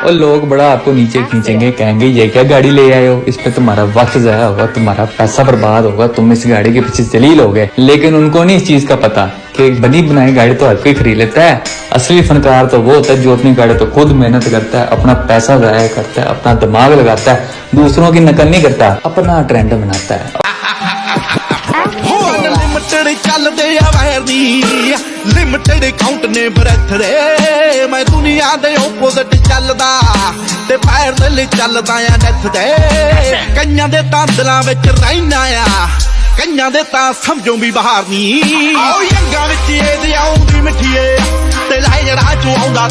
और लोग बड़ा आपको नीचे खींचेंगे, कहेंगे ये क्या गाड़ी ले आए हो, इस पे तुम्हारा वक्त जाया होगा, तुम्हारा पैसा बर्बाद होगा, तुम इस गाड़ी के पीछे जलील हो गए। लेकिन उनको नहीं इस चीज का पता कि बनी बनाई गाड़ी तो हर कोई खरीद लेता है। असली फनकार तो वो होता है जो अपनी गाड़ी तो खुद मेहनत करता है, अपना पैसा जाया करता है, अपना दिमाग लगाता है, दूसरों की नकल नहीं करता, अपना ट्रेंड बनाता है। लिमिटेड चलदे आ वैर दी, लिमिटेड काउंट ने ब्रैथ रे। मैं दुनिया दे ओपोजिट चलदा ते पैर दे ले चलदा आ डेथ दे। कईयां दे तां दिलां विच रहिना आ, कईयां दे तां समझों भी बाहर नी। ओ यंगां विच ए दे आउंदी मिठीए ते लाई जड़ा चों आउंदा